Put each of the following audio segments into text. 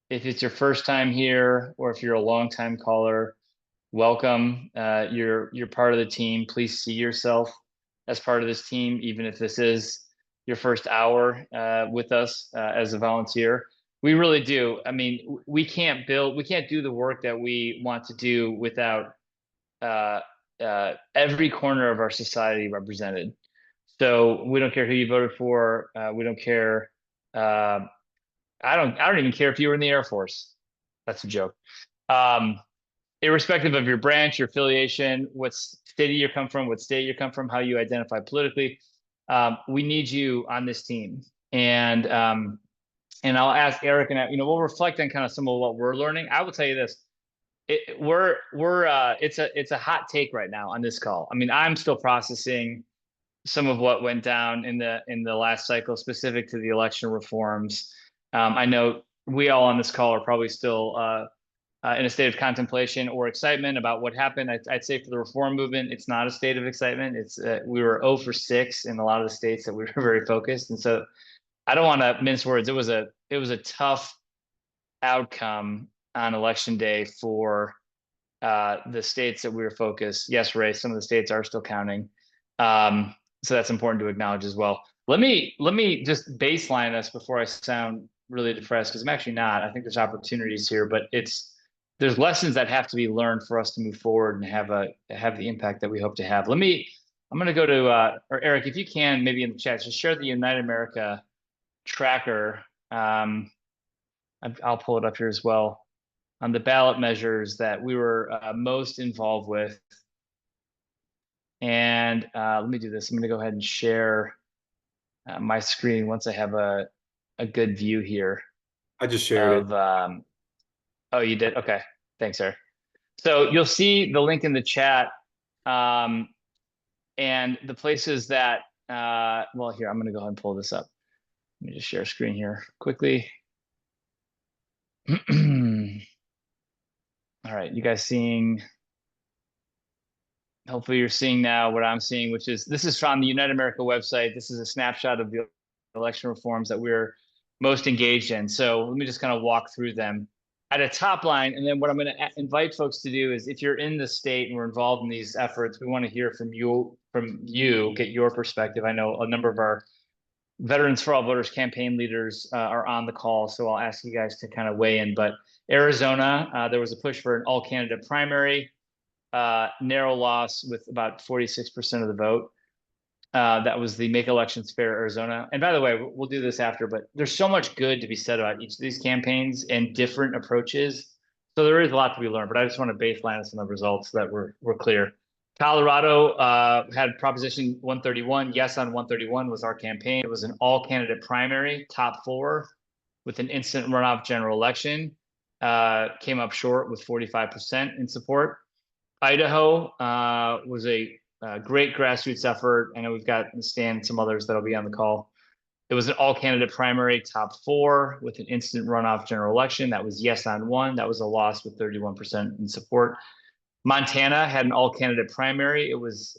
If it's your first time here, or if you're a long-time caller, welcome. You're part of the team. Please see yourself as part of this team, even if this is your first hour with us as a volunteer. We really do. I mean, we can't do the work that we want to do without uh, every corner of our society represented. So we don't care who you voted for. We don't care. Uh, I don't even care if you were in the Air Force. That's a joke. Um, Irrespective of your branch, your affiliation, what city you come from, what state you come from, how you identify politically, we need you on this team. And I'll ask Eric, and we'll reflect on kind of some of what we're learning. I will tell you this: it's a hot take right now on this call. I mean, I'm still processing some of what went down in the last cycle, specific to the election reforms. I know we all on this call are probably still in a state of contemplation or excitement about what happened. I'd say for the reform movement, it's not a state of excitement. It's we were 0 for 6 in a lot of the states that we were very focused, and so I don't want to mince words. It was a tough outcome on election day for the states that we were focused. Yes, Ray, some of the states are still counting. Um, so that's important to acknowledge as well. Let me just baseline us before I sound really depressed, because I'm actually not. I think there's opportunities here, but there's lessons that have to be learned for us to move forward and have the impact that we hope to have. I'm going to go to or Eric, if you can, maybe in the chat, just share the United America tracker. I'll pull it up here as well on the ballot measures that we were most involved with. And let me do this. I'm going to go ahead and share my screen once I have a good view here I just shared it. of, oh, you did? Okay. Thanks, sir. So you'll see the link in the chat, and the places that, well, here, I'm going to go ahead and pull this up. Let me just share screen here quickly. All right, you guys seeing, hopefully you're seeing now what I'm seeing, which is, this is from the United America website. This is a snapshot of the election reforms that we're most engaged in. So let me just kind of walk through them at a top line. And then what I'm going to invite folks to do is, if you're in the state and we're involved in these efforts, we want to hear from you, get your perspective. I know a number of our Veterans for All Voters campaign leaders are on the call, so I'll ask you guys to kind of weigh in. But Arizona, there was a push for an all candidate primary, narrow loss with about 46% of the vote. That was the Make Elections Fair Arizona. And by the way, we'll do this after, but there's so much good to be said about each of these campaigns and different approaches. So there is a lot to be learned, but I just want to baseline us on the results so that we're clear. Colorado had Proposition 131. Yes on 131 was our campaign. It was an all candidate primary, top 4, with an instant runoff general election. Came up short with 45% in support. Idaho was a great grassroots effort. I know we've got Stan and some others that'll be on the call. It was an all candidate primary, top 4, with an instant runoff general election. That was yes on 1. That was a loss with 31% in support. Montana had an all candidate primary. It was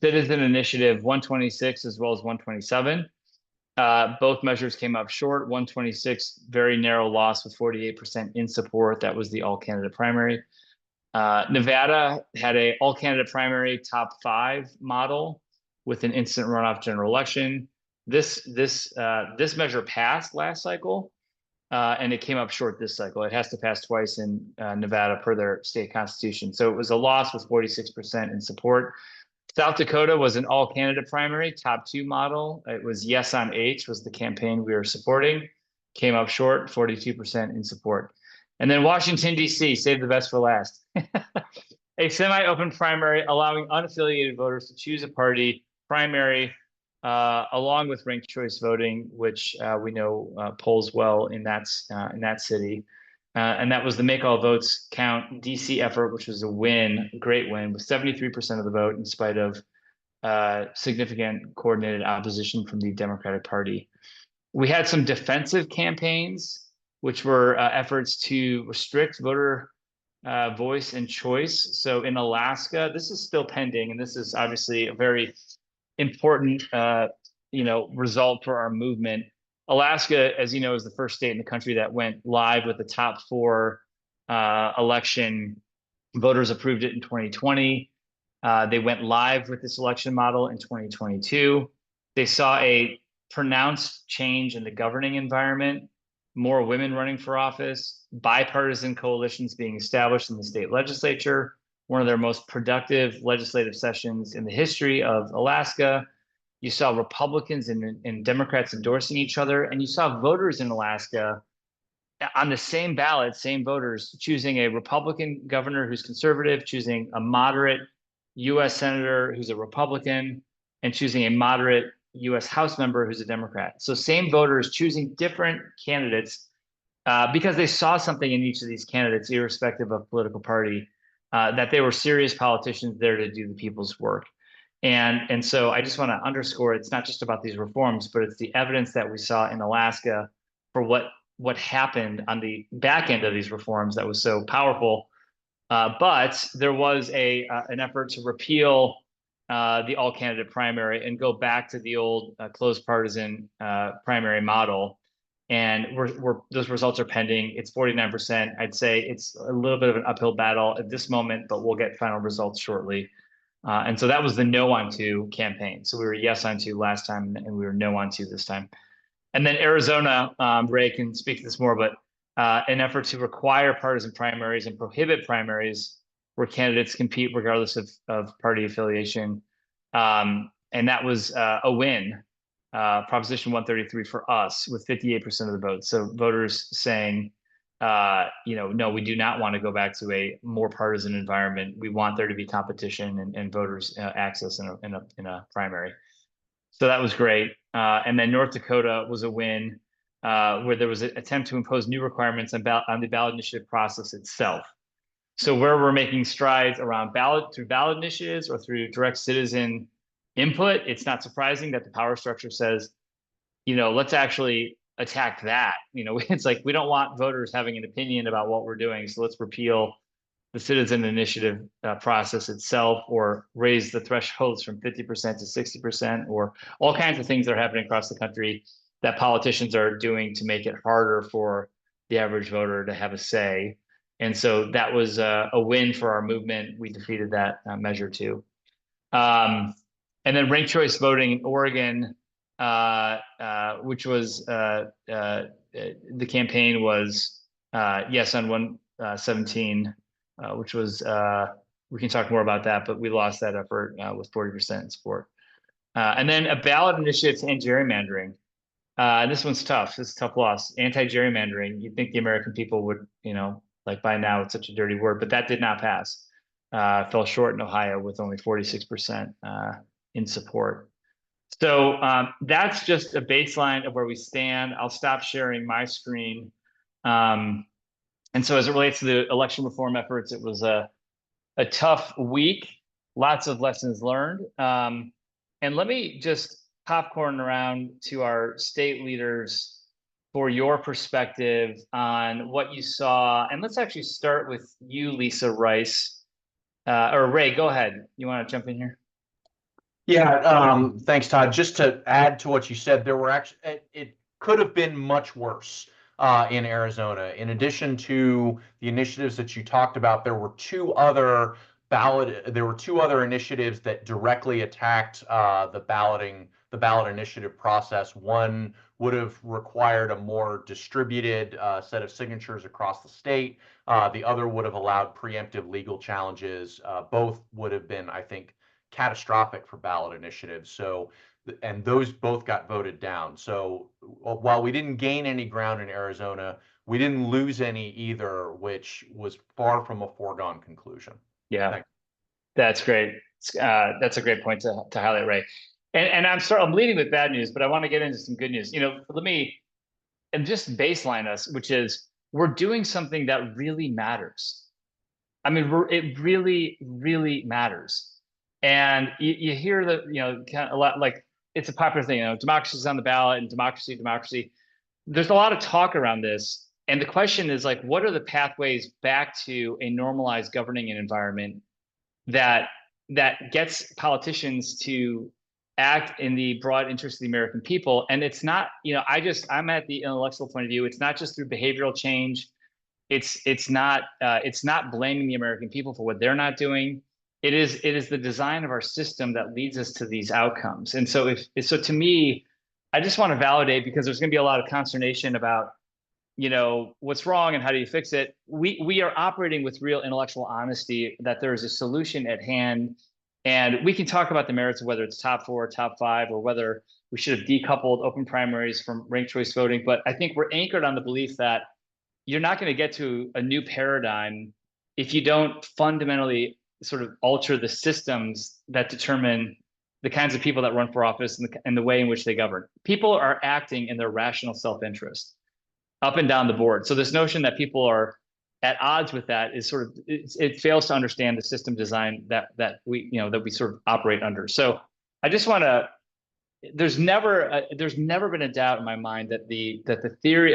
Citizen Initiative 126 as well as 127. Both measures came up short. 126, very narrow loss with 48% in support. That was the all candidate primary. Nevada had a all candidate primary, top 5 model with an instant runoff general election. This measure passed last cycle, and it came up short this cycle. It has to pass twice in Nevada per their state constitution. So it was a loss with 46% in support. South Dakota was an all candidate primary, top 2 model. It was Yes on H was the campaign we were supporting. Came up short, 42% in support. And then Washington, D.C., save the best for last. A semi-open primary allowing unaffiliated voters to choose a party primary, along with ranked choice voting, which we know polls well in that city. And that was the Make All Votes Count DC effort, which was a win, a great win, with 73% of the vote in spite of significant coordinated opposition from the Democratic Party. We had some defensive campaigns, which were efforts to restrict voter voice and choice. So in Alaska, this is still pending, and this is obviously a very important result for our movement. Alaska, as you know, is the first state in the country that went live with the top four election. Voters approved it in 2020. They went live with this election model in 2022. They saw a pronounced change in the governing environment, more women running for office, bipartisan coalitions being established in the state legislature, one of their most productive legislative sessions in the history of Alaska. You saw Republicans and Democrats endorsing each other, and you saw voters in Alaska on the same ballot, same voters choosing a Republican governor who's conservative, choosing a moderate U.S. senator who's a Republican, and choosing a moderate U.S. House member who's a Democrat. So same voters choosing different candidates because they saw something in each of these candidates, irrespective of political party, that they were serious politicians there to do the people's work. And so I just want to underscore, it's not just about these reforms, but it's the evidence that we saw in Alaska for what happened on the back end of these reforms that was so powerful. But there was an effort to repeal the all-candidate primary and go back to the old closed partisan primary model. And those results are pending. It's 49%. I'd say it's a little bit of an uphill battle at this moment, but we'll get final results shortly. And so that was the no on two campaign. So we were yes on two last time, and we were no on two this time. And then Arizona, Ray can speak to this more, but an effort to require partisan primaries and prohibit primaries where candidates compete regardless of party affiliation. And that was a win, Proposition 133 for us with 58% of the vote. So voters saying, no, we do not want to go back to a more partisan environment. We want there to be competition and voters access in a primary. So that was great. And then North Dakota was a win where there was an attempt to impose new requirements on the ballot initiative process itself. So where we're making strides around through ballot initiatives or through direct citizen input, it's not surprising that the power structure says, let's actually attack that. It's like, we don't want voters having an opinion about what we're doing. So let's repeal the citizen initiative process itself, or raise the thresholds from 50% to 60%, or all kinds of things that are happening across the country that politicians are doing to make it harder for the average voter to have a say. And so that was a win for our movement. We defeated that measure too. And then ranked choice voting in Oregon, which was the campaign was yes on 117. Which was, we can talk more about that, but we lost that effort with 40% support. And then a ballot initiative to end gerrymandering. This one's tough. This is a tough loss. Anti-gerrymandering. You'd think the American people would, like by now it's such a dirty word, but that did not pass. Fell short in Ohio with only 46% in support. So that's just a baseline of where we stand. I'll stop sharing my screen. And so as it relates to the election reform efforts, it was a tough week, lots of lessons learned. And let me just popcorn around to our state leaders for your perspective on what you saw. And let's actually start with you, Lisa Rice. Or Ray, go ahead. You want to jump in here? Yeah, thanks, Todd. Just to add to what you said, there were actually, it could have been much worse. In Arizona. In addition to the initiatives that you talked about, there were two other initiatives that directly attacked the ballot initiative process. One would have required a more distributed set of signatures across the state. The other would have allowed preemptive legal challenges. Both would have been, I think, catastrophic for ballot initiatives. And those both got voted down. So while we didn't gain any ground in Arizona, we didn't lose any either, which was far from a foregone conclusion. Yeah, thanks. That's great. That's a great point to highlight, Ray. And I'm leading with bad news, but I want to get into some good news. Let me just baseline us, which is we're doing something that really matters. I mean, it really, really matters. And you hear that, kind of a lot, like, it's a popular thing, democracy is on the ballot and democracy. There's a lot of talk around this. And the question is, like, what are the pathways back to a normalized governing environment that gets politicians to act in the broad interest of the American people. And it's not, I'm at the intellectual point of view. It's not just through behavioral change. It's not blaming the American people for what they're not doing. It is the design of our system that leads us to these outcomes. And so so to me, I just want to validate, because there's going to be a lot of consternation about, what's wrong and how do you fix it. We are operating with real intellectual honesty, that there is a solution at hand. And we can talk about the merits of whether it's top 4, top 5, or whether we should have decoupled open primaries from ranked choice voting. But I think we're anchored on the belief that you're not going to get to a new paradigm if you don't fundamentally sort of alter the systems that determine the kinds of people that run for office and the way in which they govern. People are acting in their rational self-interest up and down the board. So this notion that people are at odds with that is sort of, it fails to understand the system design that we sort of operate under. So I just want to, there's never been a doubt in my mind that the theory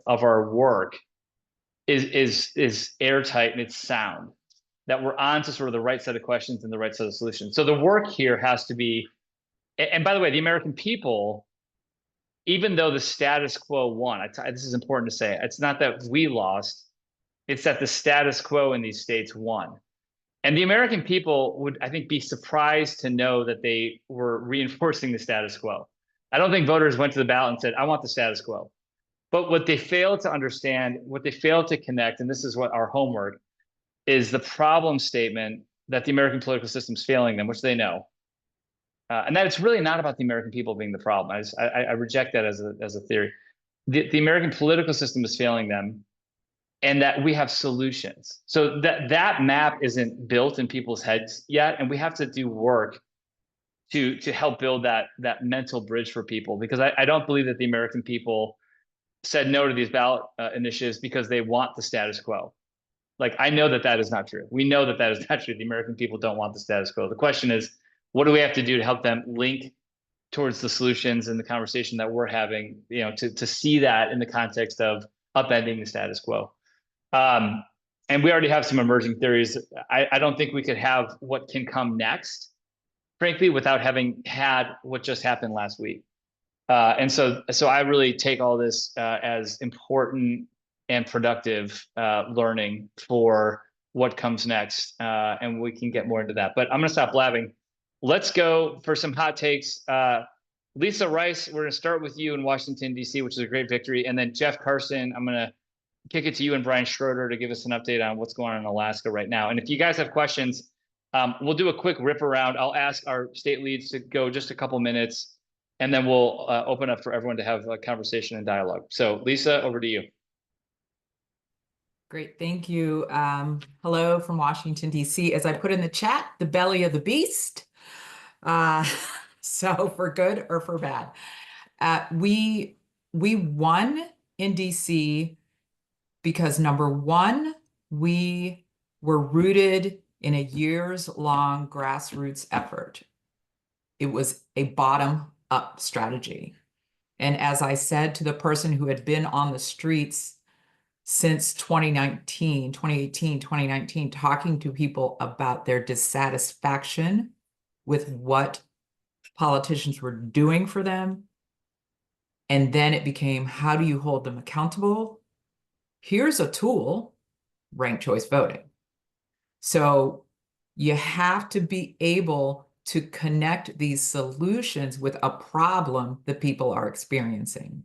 of our work is airtight and it's sound, that we're on to sort of the right set of questions and the right set of solutions. So the work here has to be, and by the way, the American people, even though the status quo won, this is important to say, it's not that we lost, it's that the status quo in these states won. And the American people would, I think, be surprised to know that they were reinforcing the status quo. I don't think voters went to the ballot and said, I want the status quo. But what they failed to understand, what they failed to connect, and this is what our homework is, the problem statement that the American political system is failing them, which they know. And that it's really not about the American people being the problem. I reject that as a theory. The American political system is failing them, and that we have solutions. So that map isn't built in people's heads yet, and we have to do work to help build that mental bridge for people, because I don't believe that the American people said no to these ballot initiatives because they want the status quo. Like, I know that is not true. We know that is not true. The American people don't want the status quo. The question is, what do we have to do to help them link towards the solutions and the conversation that we're having, to see that in the context of upending the status quo. And we already have some emerging theories. I don't think we could have what can come next, frankly, without having had what just happened last week. And so I really take all this as important and productive learning for what comes next. And we can get more into that. But I'm going to stop blabbing. Let's go for some hot takes. Lisa Rice, we're going to start with you in Washington, D.C., which is a great victory. And then Jeff Carson, I'm going to kick it to you and Brian Schroeder to give us an update on what's going on in Alaska right now. And if you guys have questions, we'll do a quick rip around. I'll ask our state leads to go just a couple minutes, and then we'll open up for everyone to have a conversation and dialogue. So Lisa, over to you. Great, thank you. Hello from Washington, D.C. As I put in the chat, the belly of the beast. So for good or for bad. We won in D.C. because, number one, we were rooted in a years-long grassroots effort. It was a bottom-up strategy. And as I said to the person who had been on the streets since 2018, 2019, talking to people about their dissatisfaction with what politicians were doing for them, and then it became, how do you hold them accountable? Here's a tool, ranked choice voting. So you have to be able to connect these solutions with a problem that people are experiencing.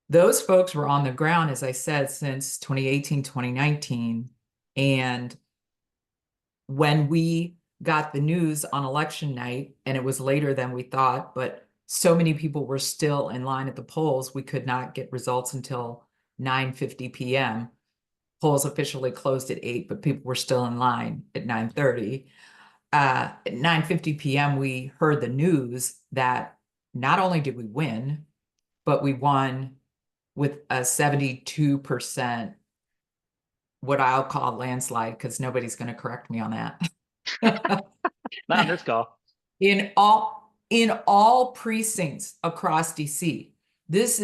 Those folks were on the ground, as I said, since 2018, 2019. And when we got the news on election night, and it was later than we thought, but so many people were still in line at the polls, we could not get results until 9:50 p.m. Polls officially closed at 8, but people were still in line at 9:30. At 9:50 p.m., we heard the news that not only did we win, but we won with a 72%, what I'll call landslide, because nobody's going to correct me on that. Not on this call. In all precincts across DC. This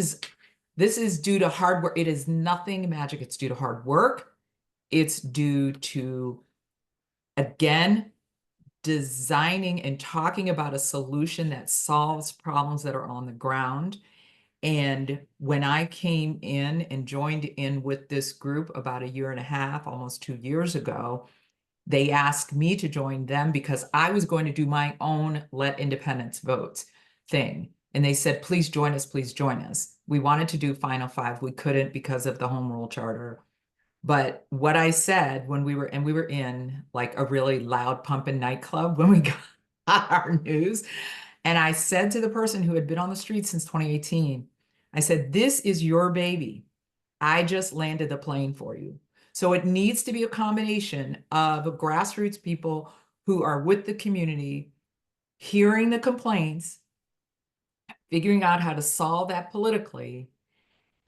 is due to hard work. It is nothing magic. It's due to hard work. It's due to, again, designing and talking about a solution that solves problems that are on the ground. And when I came in and joined in with this group about 1.5 years, almost 2 years ago, they asked me to join them because I was going to do my own Let Independents Vote thing. And they said, please join us, please join us. We wanted to do Final Five. We couldn't because of the Home Rule Charter. But what I said when we were in like a really loud pumping nightclub when we got our news. And I said to the person who had been on the street since 2018, I said, this is your baby. I just landed the plane for you. So it needs to be a combination of grassroots people who are with the community, hearing the complaints, figuring out how to solve that politically,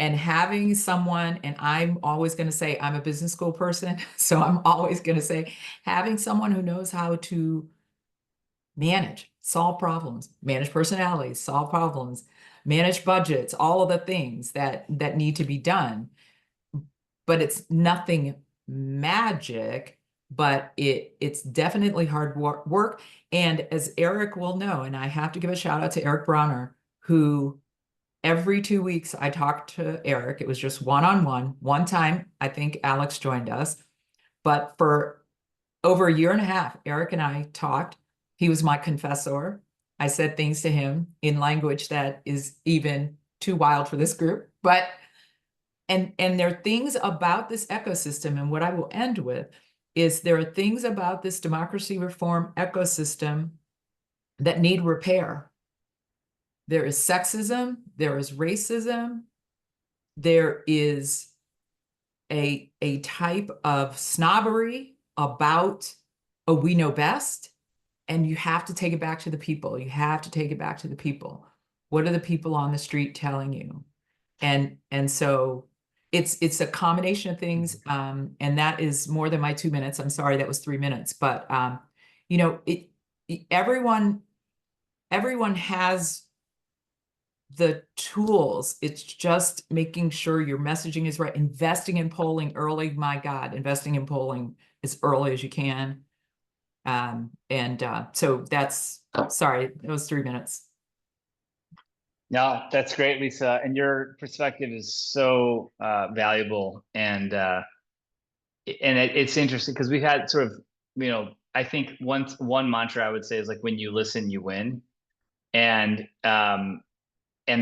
and having someone, and I'm always going to say I'm a business school person, so I'm always going to say having someone who knows how to manage, solve problems, manage personalities, solve problems, manage budgets, all of the things that need to be done. But it's nothing magic, but it's definitely hard work. And as Eric will know, and I have to give a shout out to Eric Bronner, who every 2 weeks I talked to Eric. It was just one-on-one. One time, I think Alex joined us, but for over 1.5 years, Eric and I talked. He was my confessor. I said things to him in language that is even too wild for this group, but and there are things about this ecosystem, and what I will end with is there are things about this democracy reform ecosystem that need repair. There is sexism, there is racism, there is a type of snobbery about, oh, we know best, and you have to take it back to the people. You have to take it back to the people. What are the people on the street telling you? And so it's a combination of things, and that is more than my 2 minutes. I'm sorry, that was 3 minutes, but you know, everyone has the tools. It's just making sure your messaging is right. Investing in polling early. My God, investing in polling as early as you can. So that's, sorry, it was 3 minutes. No, that's great, Lisa. And your perspective is so valuable. And it's interesting because we've had sort of, you know, I think one mantra I would say is like, when you listen, you win. And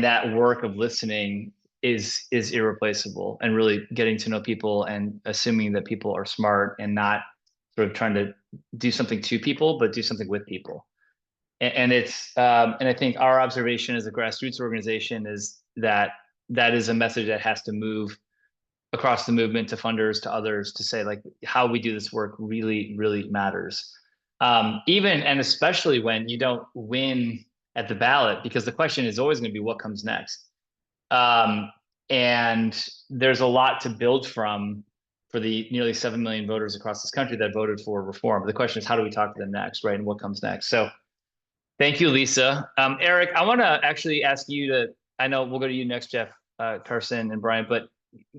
that work of listening is irreplaceable, and really getting to know people and assuming that people are smart and not sort of trying to do something to people, but do something with people. And it's and I think our observation as a grassroots organization is that is a message that has to move across the movement to funders, to others, to say like how we do this work really, really matters. Even and especially when you don't win at the ballot, because the question is always going to be what comes next. And there's a lot to build from for the nearly 7 million voters across this country that voted for reform. The question is, how do we talk to them next, right? And what comes next? So thank you, Lisa. Eric, I want to actually ask you to, I know we'll go to you next, Jeff, Carson, and Brian, but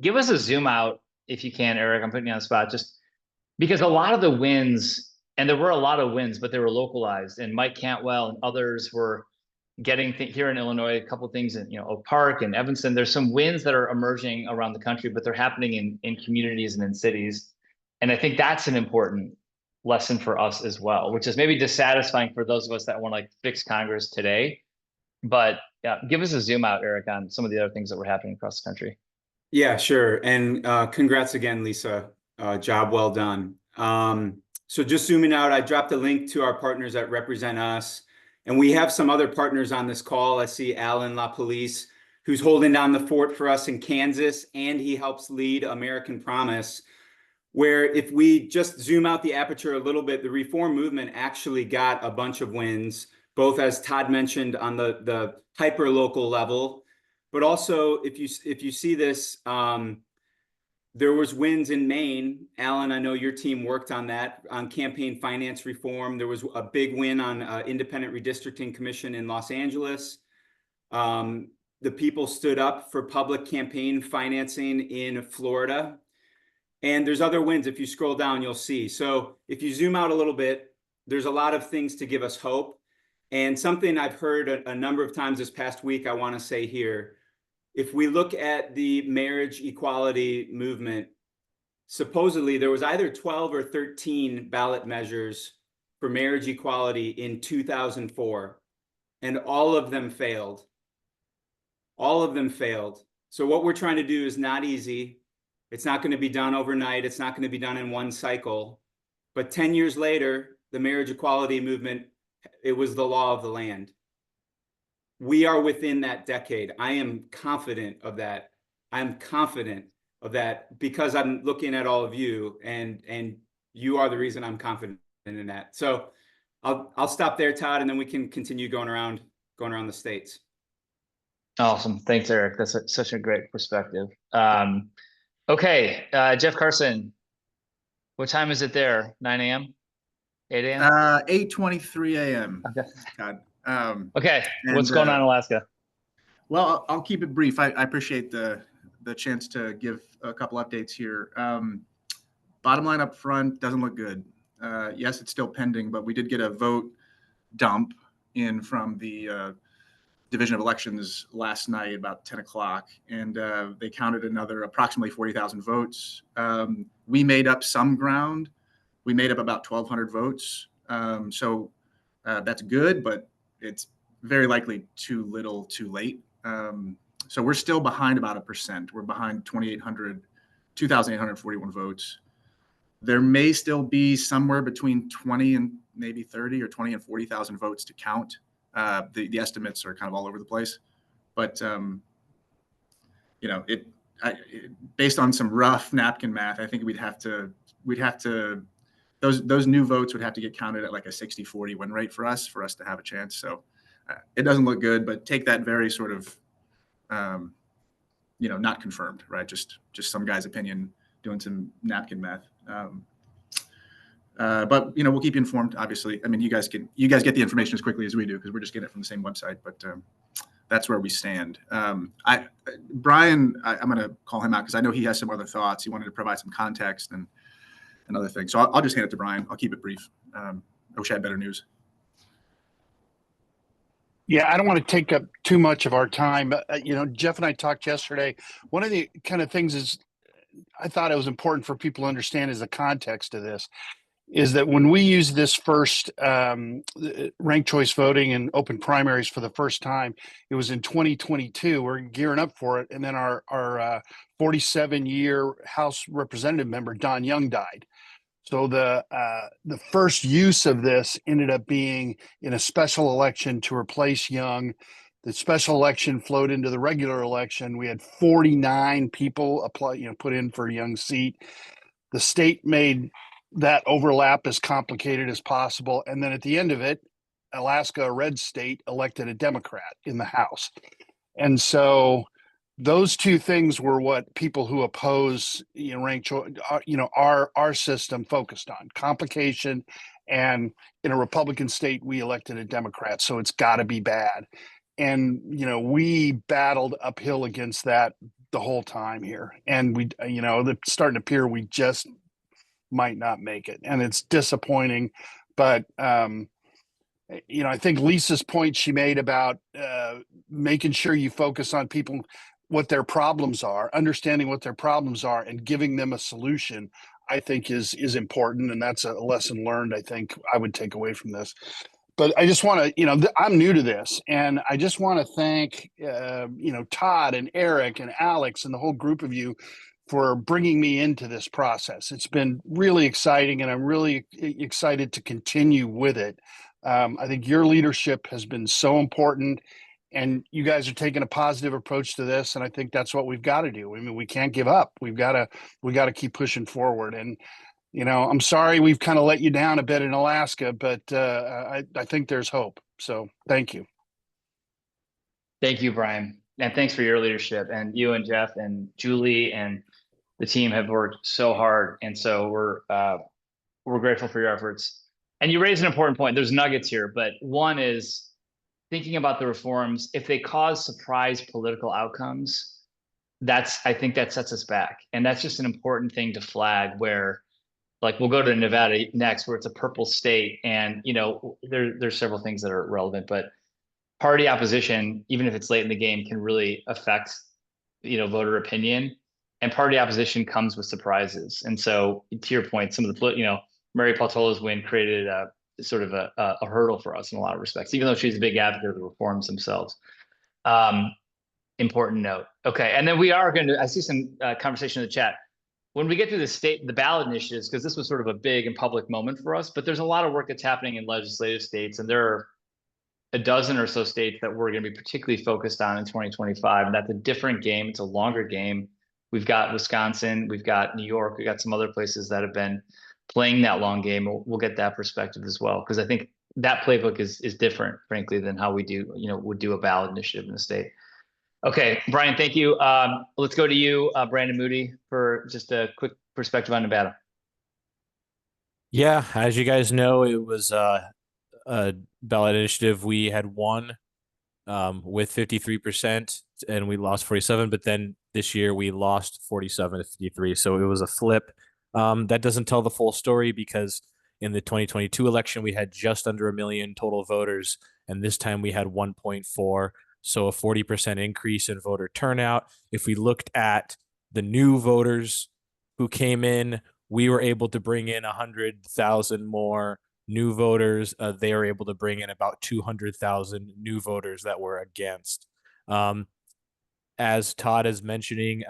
give us a zoom out if you can, Eric. I'm putting you on the spot just because a lot of the wins, and there were a lot of wins, but they were localized, and Mike Cantwell and others were getting here in Illinois, a couple of things in, you know, Oak Park and Evanston. There's some wins that are emerging around the country, but they're happening in communities and in cities. And I think that's an important lesson for us as well, which is maybe dissatisfying for those of us that want to like fix Congress today. But yeah, give us a zoom out, Eric, on some of the other things that were happening across the country. Yeah, sure. And congrats again, Lisa. Job well done. So just zooming out, I dropped a link to our partners that represent us. And we have some other partners on this call. I see Alan LaPolice, who's holding down the fort for us in Kansas, and he helps lead American Promise, where if we just zoom out the aperture a little bit, the reform movement actually got a bunch of wins, both as Todd mentioned on the hyper local level, but also if you see this, there was wins in Maine. Alan, I know your team worked on that, on campaign finance reform. There was a big win on independent redistricting commission in Los Angeles. The people stood up for public campaign financing in Florida. And there's other wins. If you scroll down, you'll see. So if you zoom out a little bit, there's a lot of things to give us hope. And something I've heard a number of times this past week, I want to say here, if we look at the marriage equality movement, supposedly there was either 12 or 13 ballot measures for marriage equality in 2004, and all of them failed. All of them failed. So what we're trying to do is not easy. It's not going to be done overnight. It's not going to be done in one cycle. But 10 years later, the marriage equality movement, it was the law of the land. We are within that decade. I am confident of that. I'm confident of that because I'm looking at all of you, and you are the reason I'm confident in that. So I'll stop there, Todd, and then we can continue going around the states. Awesome. Thanks, Eric. That's such a great perspective. Okay, Jeff Carson, what time is it there? 9 a.m.? 8 a.m.? 8:23 a.m. Okay. God. Okay, what's going on in Alaska? Well, I'll keep it brief. I appreciate the chance to give a couple updates here. Bottom line up front, doesn't look good. Yes, it's still pending, but we did get a vote dump in from the Division of Elections last night about 10 o'clock, and they counted another approximately 40,000 votes. We made up some ground. We made up about 1,200 votes. So that's good, but it's very likely too little, too late. So we're still behind about 1%. We're behind 2,841 votes. There may still be somewhere between 20 and maybe 30 or 20 and 40,000 votes to count. The estimates are kind of all over the place, but based on some rough napkin math, I think we'd have to those new votes would have to get counted at like a 60-40 win rate for us to have a chance. So it doesn't look good, but take that very sort of not confirmed, right? Just some guy's opinion doing some napkin math. But we'll keep you informed. Obviously, I mean, you guys get the information as quickly as we do because we're just getting it from the same website. But that's where we stand. Brian, I'm going to call him out because I know he has some other thoughts. He wanted to provide some context and other things. So I'll just hand it to Brian. I'll keep it brief. I wish I had better news. Yeah, I don't want to take up too much of our time, but Jeff and I talked yesterday. One of the kind of things is I thought it was important for people to understand is the context of this. Is that when we use this first ranked choice voting and open primaries for the first time, it was in 2022. We're gearing up for it, and then our 47-year House Representative member Don Young died. So the first use of this ended up being in a special election to replace Young. The special election flowed into the regular election. We had 49 people apply, put in for Young's seat. The state made that overlap as complicated as possible. And then at the end of it, Alaska, a red state, elected a Democrat in the House. And so those two things were what people who oppose ranked choice, our system focused on: complication. And in a Republican state, we elected a Democrat. So it's got to be bad. And, we battled uphill against that the whole time here. And we, it's starting to appear we just might not make it, and it's disappointing. But I think Lisa's point she made about making sure you focus on people, what their problems are, understanding what their problems are, and giving them a solution, I think is important, and that's a lesson learned. I think I would take away from this. But I just want to, I'm new to this, and I just want to thank Todd and Eric and Alex and the whole group of you for bringing me into this process. It's been really exciting, and I'm really excited to continue with it. I think your leadership has been so important, and you guys are taking a positive approach to this, and I think that's what we've got to do. I mean, we can't give up. We got to keep pushing forward. And I'm sorry we've kind of let you down a bit in Alaska, but I think there's hope. So thank you. Thank you, Brian, and thanks for your leadership. And you and Jeff and Julie and the team have worked so hard, and so we're grateful for your efforts. And you raised an important point. There's nuggets here, but one is thinking about the reforms. If they cause surprise political outcomes, I think that sets us back, and that's just an important thing to flag. Where like we'll go to Nevada next, where it's a purple state, and there's several things that are relevant, but party opposition, even if it's late in the game, can really affect voter opinion, and party opposition comes with surprises. And so, to your point, some of the Mary Peltola's win created a sort of a hurdle for us in a lot of respects, even though she's a big advocate of the reforms themselves. Important note. Okay, and then we are going to. I see some conversation in the chat. When we get to the ballot initiatives, because this was sort of a big and public moment for us, but there's a lot of work that's happening in legislative states, and there are a dozen or so states that we're going to be particularly focused on in 2025. And that's a different game. It's a longer game. We've got Wisconsin, we've got New York, we've got some other places that have been playing that long game. We'll get that perspective as well, because I think that playbook is different, frankly, than how we would do a ballot initiative in the state. Okay, Brian, thank you. Let's go to you, Brandon Moody, for just a quick perspective on Nevada. Yeah, as you guys know, it was a ballot initiative. We had won with 53% and we lost 47, but then this year we lost 47 to 53. So it was a flip. That doesn't tell the full story, because in the 2022 election, we had just under 1 million total voters, and this time we had 1.4. So a 40% increase in voter turnout. If we looked at the new voters who came in, we were able to bring in 100,000 more new voters. They were able to bring in about 200,000 new voters that were against. As Todd is mentioning,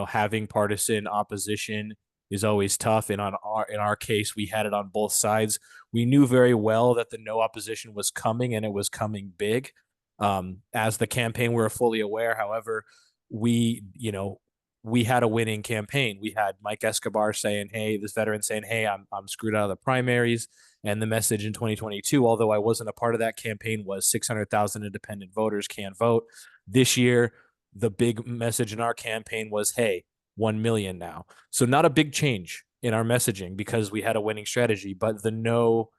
having partisan opposition is always tough. And in our case, we had it on both sides. We knew very well that the no opposition was coming, and it was coming big. As the campaign, we were fully aware. However, we had a winning campaign. We had Mike Escobar saying, "Hey," this veteran saying, "Hey, I'm screwed out of the primaries." And the message in 2022, although I wasn't a part of that campaign, was 600,000 independent voters can vote. This year, the big message in our campaign was, "Hey, 1 million now." So not a big change in our messaging, because we had a winning strategy, but the no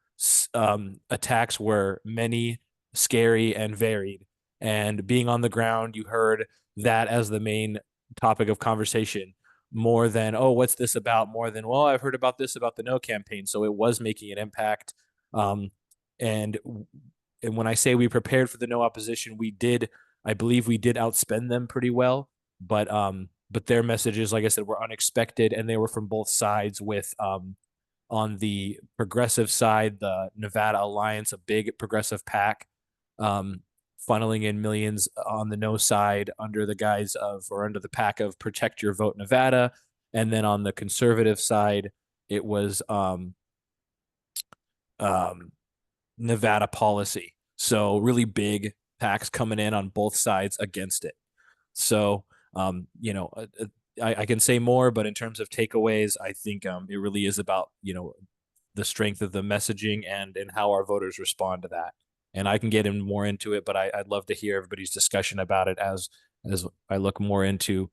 attacks were many, scary, and varied. And being on the ground, you heard that as the main topic of conversation, more than, "Oh, what's this about?" More than, "Well, I've heard about this about the no campaign." So it was making an impact. And when I say we prepared for the no opposition, I believe we did outspend them pretty well. But their messages, like I said, were unexpected, and they were from both sides. With on the progressive side, the Nevada Alliance, a big progressive PAC, funneling in millions on the no side under the guise of, or under the PAC of, Protect Your Vote Nevada. And then on the conservative side, it was Nevada Policy. So really big PACs coming in on both sides against it. So, I can say more, but in terms of takeaways, I think it really is about, the strength of the messaging and how our voters respond to that. And I can get more into it, but I'd love to hear everybody's discussion about it as I look more into,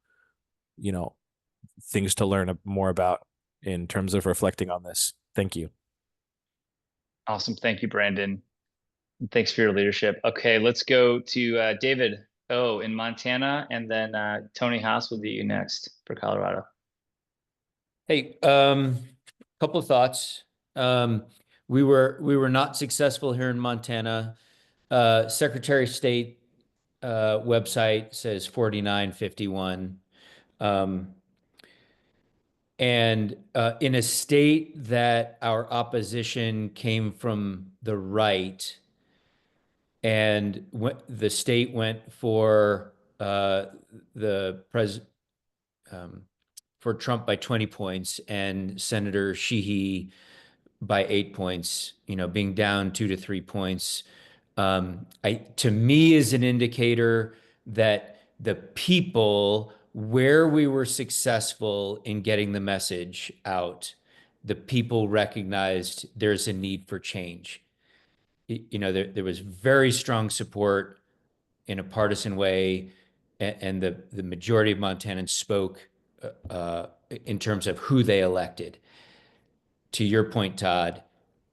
things to learn more about in terms of reflecting on this. Thank you. Awesome. Thank you, Brandon. Thanks for your leadership. Okay, let's go to David O in Montana, and then Tony Haas will be you next for Colorado. Hey, couple of thoughts. We were not successful here in Montana. Secretary of State website says 49-51. And in a state that our opposition came from the right, and the state went for for Trump by 20 points and Senator Sheehy by 8 points, being down 2 to 3 points, to me is an indicator that the people where we were successful in getting the message out, the people recognized there's a need for change. There was very strong support in a partisan way, and the majority of Montanans spoke in terms of who they elected. To your point, Todd,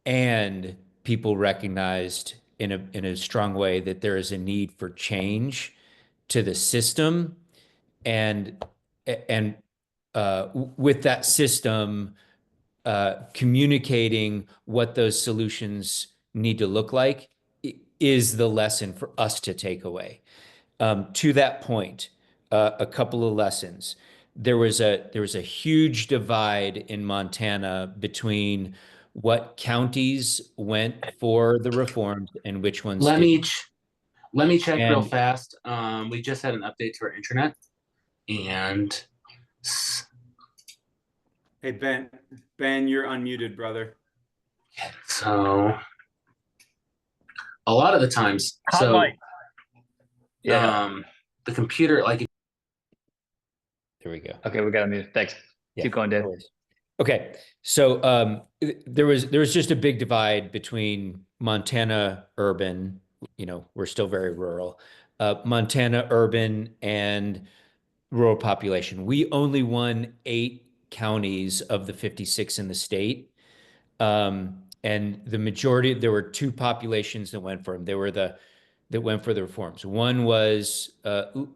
and people recognized in a strong way that there is a need for change to the system, and with that system, communicating what those solutions need to look like is the lesson for us to take away. To that point, a couple of lessons. There was a huge divide in Montana between what counties went for the reforms and which ones Let didn't. let me check real And fast. We just had an update to our internet, and Hey, Ben, you're unmuted, brother. so a lot of the times, Hot so mic. the computer, like, there we go. Okay, we got to mute. Thanks. Yeah, Keep going, Dave. no worries. Okay, so there was just a big divide between Montana urban, we're still very rural, Montana urban and rural population. We only won 8 counties of the 56 in the state. And the majority, there were 2 populations that went for them. That went for the reforms. One was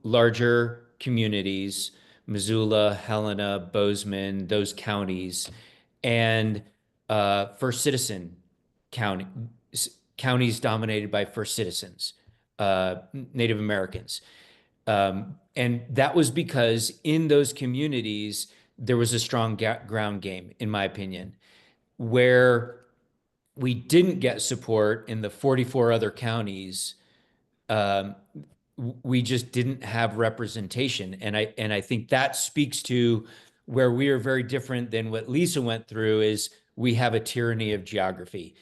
larger communities, Missoula, Helena, Bozeman, those counties, and First Citizen counties dominated by First Citizens, Native Americans. And that was because in those communities, there was a strong ground game, in my opinion, where we didn't get support in the 44 other counties. We just didn't have representation. And I think that speaks to where we are very different than what Lisa went through. Is we have a tyranny of geography.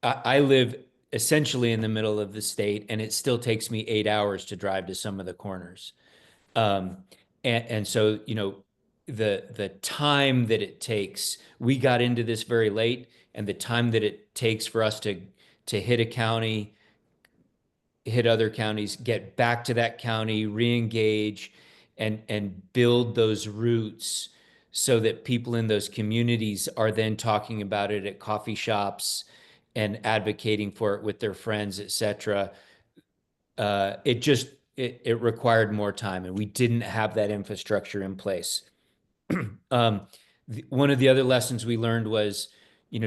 I live essentially in the middle of the state, and it still takes me 8 hours to drive to some of the corners. And so, the time that it takes, we got into this very late, and the time that it takes for us to hit a county, hit other counties, get back to that county, re-engage, and build those roots so that people in those communities are then talking about it at coffee shops and advocating for it with their friends, et cetera. It required more time, and we didn't have that infrastructure in place. One of the other lessons we learned was,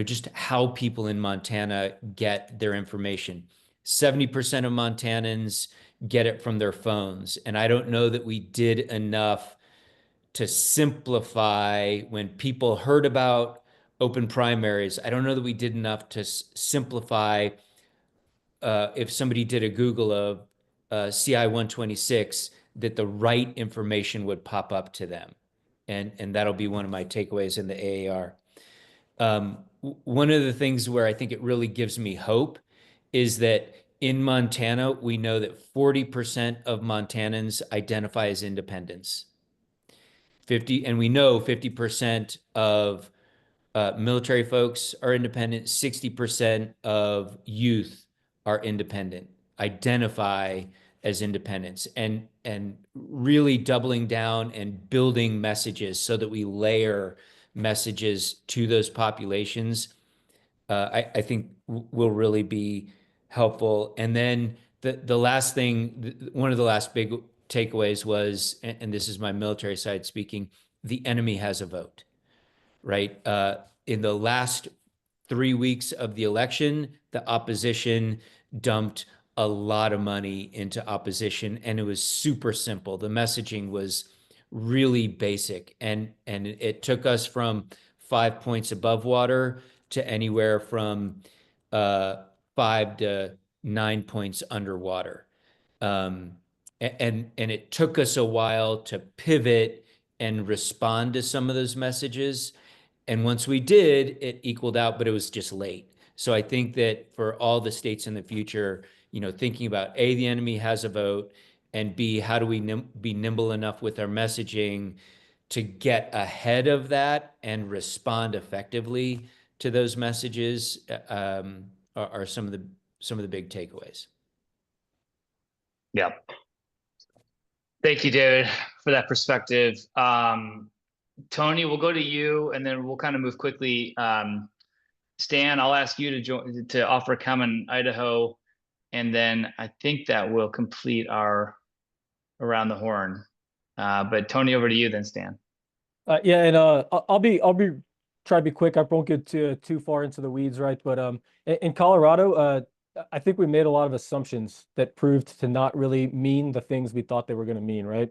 just how people in Montana get their information. 70% of Montanans get it from their phones. And I don't know that we did enough to simplify when people heard about open primaries. I don't know that we did enough to simplify if somebody did a Google of CI 126, that the right information would pop up to them. And that'll be one of my takeaways in the AAR. One of the things where I think it really gives me hope is that in Montana, we know that 40% of Montanans identify as independents. And we know 50% of military folks are independent, 60% of youth are independent, identify as independents, and really doubling down and building messages so that we layer messages to those populations, I think will really be helpful. And then the last thing, one of the last big takeaways was, and this is my military side speaking, the enemy has a vote, right? In the last 3 weeks of the election, the opposition dumped a lot of money into opposition, and it was super simple. The messaging was really basic, and it took us from 5 points above water to anywhere from 5 to 9 points underwater. And it took us a while to pivot and respond to some of those messages. And once we did, it equaled out, but it was just late. So I think that for all the states in the future, thinking about A, the enemy has a vote, and B, how do we be nimble enough with our messaging to get ahead of that and respond effectively to those messages, are some of the big takeaways. Yeah. Thank you, David, for that perspective. Tony, we'll go to you, and then we'll kind of move quickly. Stan, I'll ask you to offer a comment on Idaho, and then I think that will complete our around the horn. But Tony, over to you then, Stan. Yeah, and I'll be try to be quick. I won't get too far into the weeds, right? But in Colorado, I think we made a lot of assumptions that proved to not really mean the things we thought they were going to mean, right?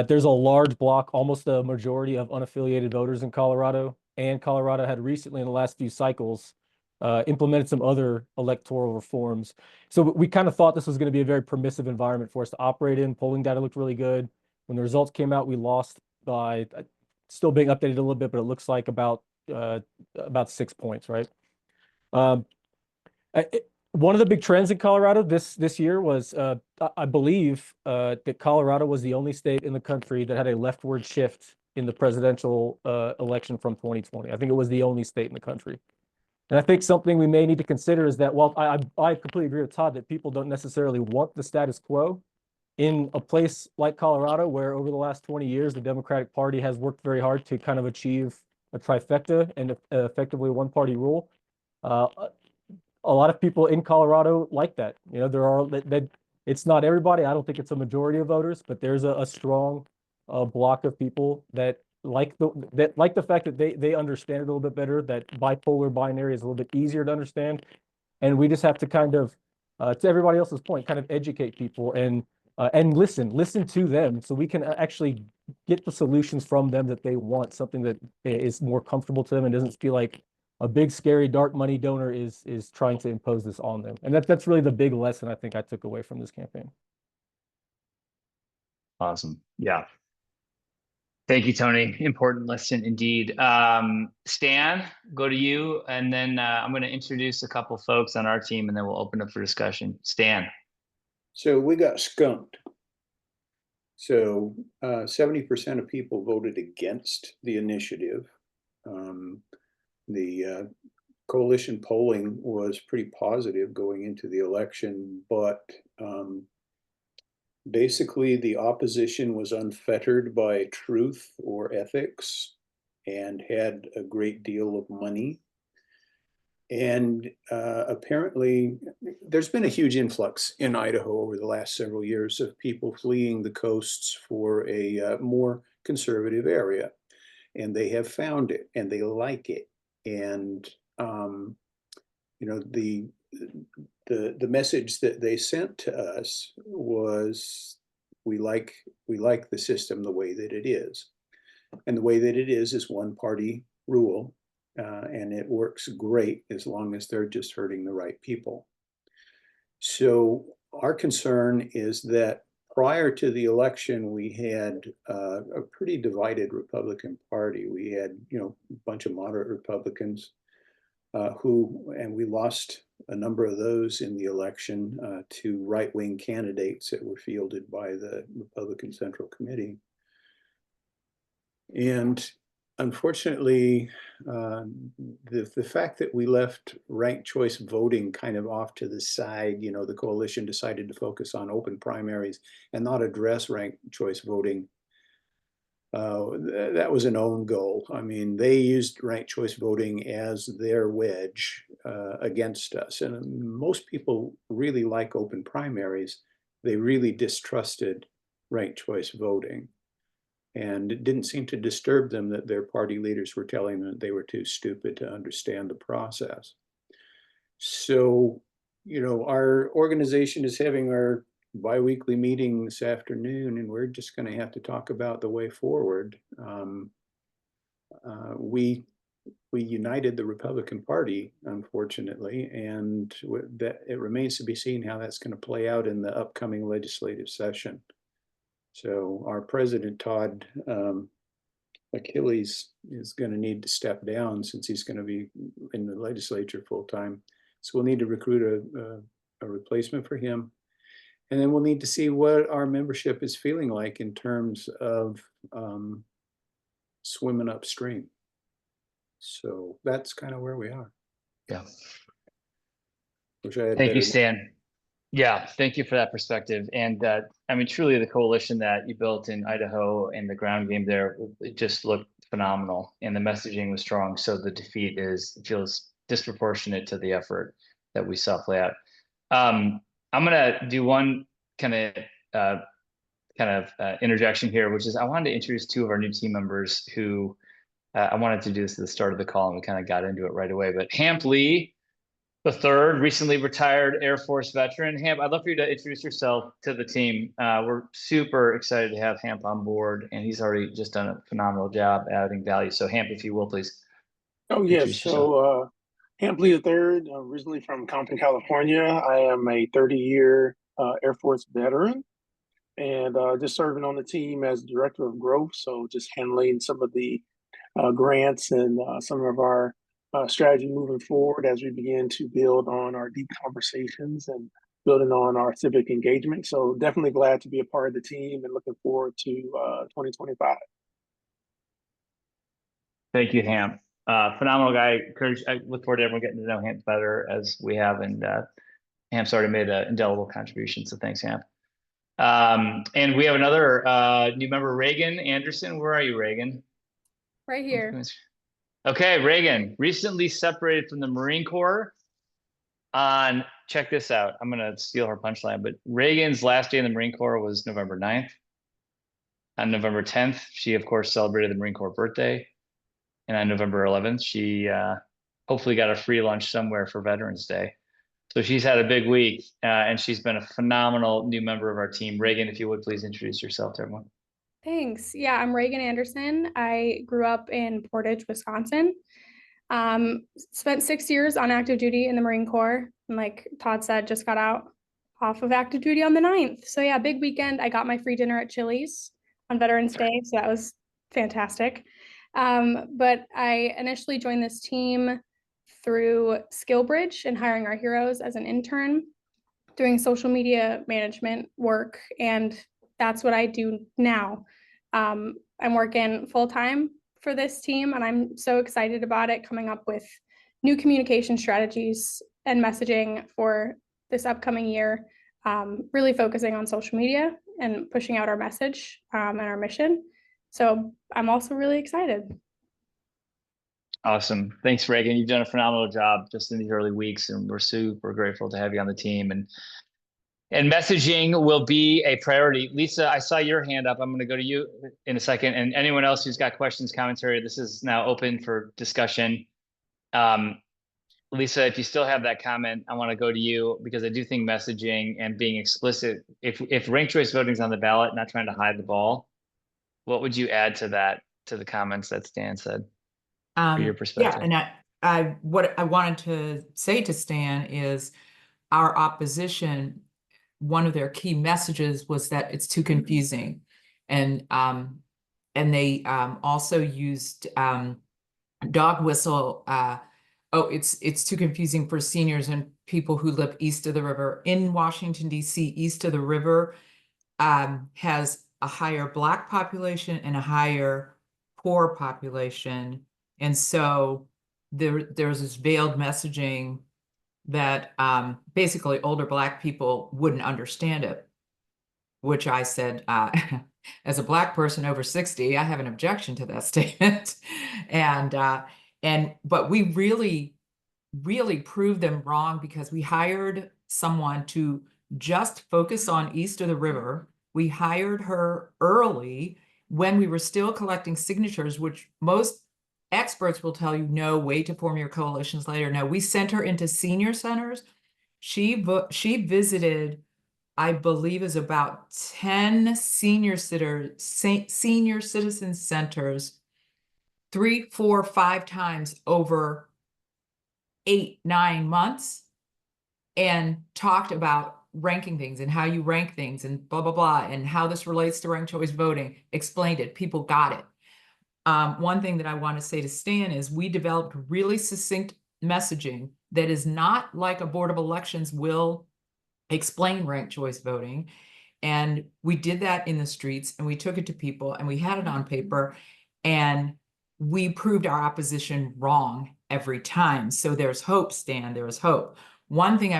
There's a large block, almost a majority of unaffiliated voters in Colorado, and Colorado had recently, in the last few cycles, implemented some other electoral reforms. So we kind of thought this was going to be a very permissive environment for us to operate in. Polling data looked really good. When the results came out, we lost by still being updated a little bit, but it looks like about 6 points, right? One of the big trends in Colorado this year was, I believe, that Colorado was the only state in the country that had a leftward shift in the presidential election from 2020. I think it was the only state in the country. And I think something we may need to consider is that, while I completely agree with Todd that people don't necessarily want the status quo, in a place like Colorado, where over the last 20 years, the Democratic Party has worked very hard to kind of achieve a trifecta and effectively one-party rule, a lot of people in Colorado like that. You know, there are that it's not everybody. I don't think it's a majority of voters, but there's a strong block of people that like the fact that they understand it a little bit better, that bipolar binary is a little bit easier to understand. And we just have to kind of, to everybody else's point, kind of educate people and listen to them, so we can actually get the solutions from them that they want, something that is more comfortable to them and doesn't feel like a big, scary, dark money donor is trying to impose this on them. And that's really the big lesson I think I took away from this campaign. Awesome. Yeah. Thank you, Tony. Important lesson indeed. Stan, go to you, and then I'm going to introduce a couple folks on our team, and then we'll open up for discussion. Stan. So we got skunked. So 70% of people voted against the initiative. The coalition polling was pretty positive going into the election, but basically the opposition was unfettered by truth or ethics and had a great deal of money. And apparently there's been a huge influx in Idaho over the last several years of people fleeing the coasts for a more conservative area. And they have found it and they like it. And you know, the message that they sent to us was, we like the system the way that it is. And the way that it is one party rule. And it works great as long as they're just hurting the right people. So our concern is that prior to the election, we had a pretty divided Republican Party. We had, you know, a bunch of moderate Republicans and we lost a number of those in the election to right-wing candidates that were fielded by the Republican Central Committee. And unfortunately, the fact that we left ranked choice voting kind of off to the side, you know, the coalition decided to focus on open primaries and not address ranked choice voting. That was an own goal. I mean, they used ranked choice voting as their wedge against us. And most people really like open primaries. They really distrusted ranked choice voting. And it didn't seem to disturb them that their party leaders were telling them that they were too stupid to understand the process. So, you know, our organization is having our bi-weekly meeting this afternoon, and we're just going to have to talk about the way forward. We united the Republican Party, unfortunately, and that it remains to be seen how that's going to play out in the upcoming legislative session. So our president, Todd Achilles, is going to need to step down since he's going to be in the legislature full time. So we'll need to recruit a replacement for him. And then we'll need to see what our membership is feeling like in terms of swimming upstream. So that's kind of where we are. Yeah. Wish I had Thank you, better- Stan. Yeah, thank you for that perspective. And I mean, truly the coalition that you built in Idaho and the ground game there, it just looked phenomenal and the messaging was strong. So the defeat feels disproportionate to the effort that we saw play out. I'm gonna do one kind of interjection here, which is I wanted to introduce two of our new team members who I wanted to do this at the start of the call and we kind of got into it right away, but Hamp Lee the third, recently retired Air Force veteran. Hamp, I'd love for you to introduce yourself to the team. We're super excited to have Hamp on board, and he's already just done a phenomenal job adding value. So Hamp, if you will, please. Oh, yes. Introduce yourself. So, Hamp Lee III, originally from Compton, California. I am a 30-year Air Force veteran and just serving on the team as Director of Growth. So just handling some of the grants and some of our strategy moving forward as we begin to build on our deep conversations and building on our civic engagement. So definitely glad to be a part of the team and looking forward to 2025. Thank you, Hamp. Phenomenal guy. I look forward to everyone getting to know Hamp better as we have, and Hamp's already made an indelible contribution, so thanks, Hamp. And we have another new member, Reagan Anderson. Where are you, Reagan? Right here. Okay, Reagan, recently separated from the Marine Corps on, check this out. I'm going to steal her punchline, but Reagan's last day in the Marine Corps was November 9th. On November 10th, she, of course, celebrated the Marine Corps birthday. And on November 11th, she hopefully got a free lunch somewhere for Veterans Day. So she's had a big week, and she's been a phenomenal new member of our team. Reagan, if you would, please introduce yourself to everyone. Thanks. Yeah, I'm Reagan Anderson. I grew up in Portage, Wisconsin. Spent 6 years on active duty in the Marine Corps. And like Todd said, just got out off of active duty on the 9th. So yeah, big weekend. I got my free dinner at Chili's on Veterans Day. So that was fantastic. But I initially joined this team through SkillBridge and hiring our heroes as an intern, doing social media management work. And that's what I do now. I'm working full-time for this team, and I'm so excited about it, coming up with new communication strategies and messaging for this upcoming year, really focusing on social media and pushing out our message and our mission. So I'm also really excited. Awesome. Thanks, Reagan. You've done a phenomenal job just in these early weeks, and we're super grateful to have you on the team. And messaging will be a priority. Lisa, I saw your hand up. I'm going to go to you in a second. And anyone else who's got questions, commentary, this is now open for discussion. Lisa, if you still have that comment, I want to go to you, because I do think messaging and being explicit, if ranked choice voting is on the ballot, not trying to hide the ball, what would you add to that, to the comments that Stan said, from your perspective? Yeah, and what I wanted to say to Stan is our opposition, one of their key messages was that it's too confusing. And they also used dog whistle. It's too confusing for seniors and people who live east of the river. In Washington, D.C., east of the river has a higher Black population and a higher poor population. And so there's this veiled messaging that basically older Black people wouldn't understand it, which I said, as a Black person over 60, I have an objection to that statement. But we really proved them wrong, because we hired someone to just focus on east of the river. We hired her early when we were still collecting signatures, which most experts will tell you, no, wait to form your coalitions later. No, we sent her into senior centers. She visited, I believe, is about 10 senior citizen centers 3, 4, 5 times over 8, 9 months, and talked about ranking things and how you rank things and blah, blah, blah, and how this relates to ranked choice voting. Explained it. People got it. One thing that I want to say to Stan is we developed really succinct messaging that is not like a Board of Elections will explain ranked choice voting. And we did that in the streets, and we took it to people, and we had it on paper, and we proved our opposition wrong every time. So there's hope, Stan, there is hope. One thing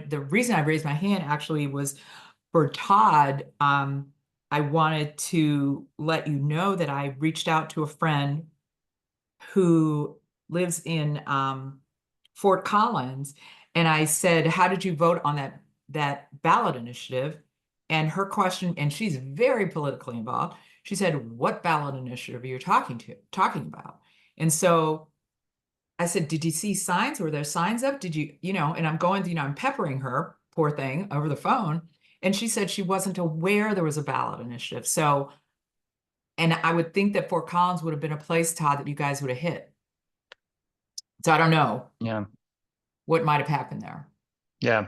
the reason I raised my hand actually was for Todd. I wanted to let you know that I reached out to a friend who lives in Fort Collins, and I said, how did you vote on that ballot initiative? And her question, and she's very politically involved, she said, what ballot initiative are you talking about? And so I said, did you see signs? Were there signs up? Did you, and I'm going, I'm peppering her, poor thing, over the phone. And she said she wasn't aware there was a ballot initiative. So, and I would think that Fort Collins would have been a place, Todd, that you guys would have hit. So I don't know Yeah. what might have happened there. Yeah.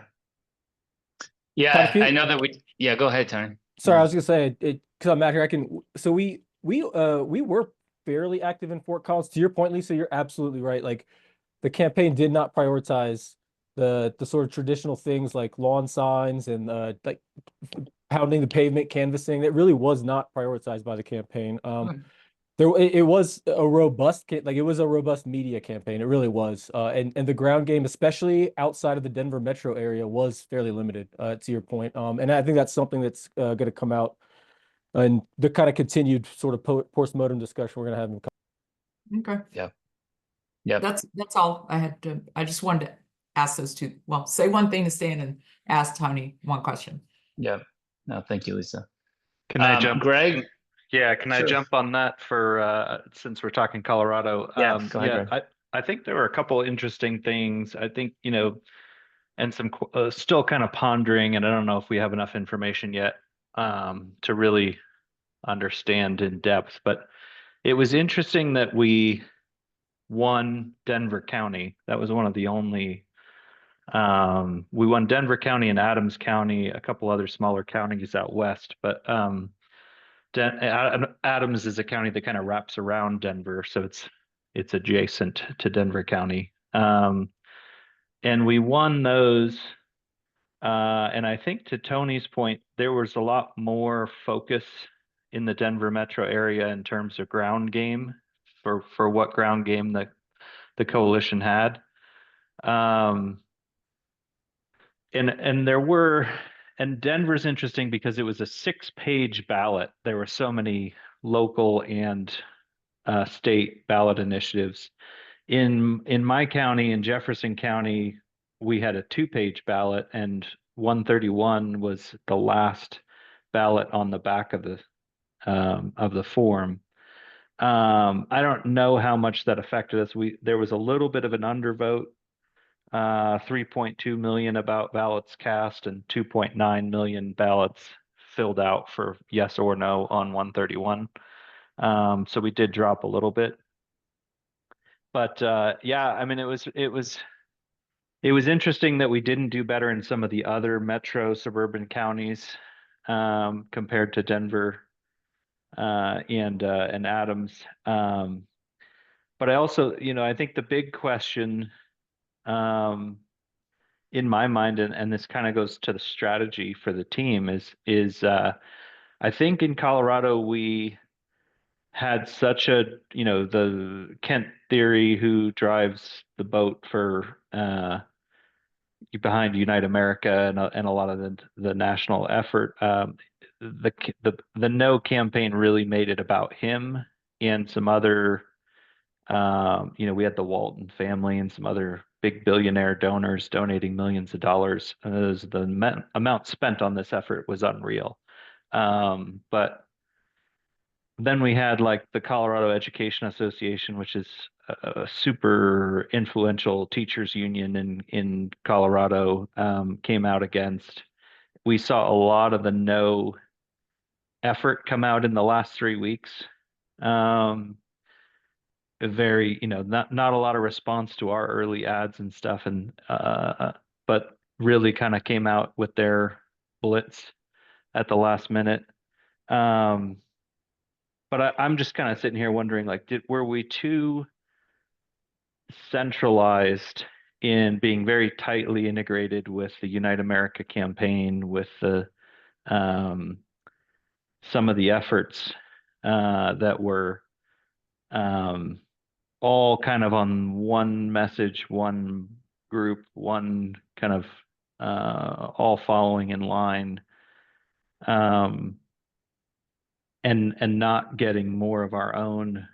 Todd, Yeah. if you- I know that yeah, go ahead, Tony. Sorry, I was gonna say it because I'm out here. So we were fairly active in Fort Collins. To your point, Lisa, you're absolutely right. Like the campaign did not prioritize the sort of traditional things like lawn signs and like pounding the pavement, canvassing. That really was not prioritized by the campaign. It was a robust like it was a robust media campaign. It really was. And the ground game, especially outside of the Denver metro area, was fairly limited, to your point. And I think that's something that's going to come out and the kind of continued sort of postmortem discussion we're going to have in. Okay. Yeah. Yeah. That's all I had to, I just wanted to ask those two. Well, say one thing to Stan and ask Tony one question. Yeah. No, thank you, Lisa. Can I jump, Greg? Yeah, can I Sure. jump on that for since we're talking Colorado? Yeah, go ahead, Greg. I think there were a couple interesting things. I think, and some still kind of pondering, and I don't know if we have enough information yet to really understand in depth, but it was interesting that we won Denver County. That was one of the only we won Denver County and Adams County, a couple other smaller counties out west, but Adams is a county that kind of wraps around Denver, so it's adjacent to Denver County. And we won those. And I think to Tony's point, there was a lot more focus in the Denver metro area in terms of ground game for what ground game the coalition had. And there were, and Denver's interesting because it was a 6-page ballot. There were so many local and state ballot initiatives. In my county, in Jefferson County, we had a 2-page ballot, and 131 was the last ballot on the back of the form. I don't know how much that affected us. There was a little bit of an undervote. 3.2 million about ballots cast and 2.9 million ballots filled out for yes or no on 131. So we did drop a little bit. But yeah, I mean, it was interesting that we didn't do better in some of the other metro suburban counties compared to Denver and Adams. But I also, I think the big question in my mind, and this kind of goes to the strategy for the team, is I think in Colorado we had such a, the Kent theory, who drives the boat for behind Unite America and a lot of the national effort. The no campaign really made it about him and some other. We had the Walton family and some other big billionaire donors donating millions of dollars. The amount spent on this effort was unreal. But then we had like the Colorado Education Association, which is a super influential teachers union in Colorado, came out against. We saw a lot of the no effort come out in the last 3 weeks. Very, not a lot of response to our early ads and stuff, and but really kind of came out with their blitz at the last minute. But I'm just kind of sitting here wondering, like, were we too centralized in being very tightly integrated with the Unite America campaign, with the some of the efforts that were all kind of on one message, one group, one kind of all following in line, and not getting more of our own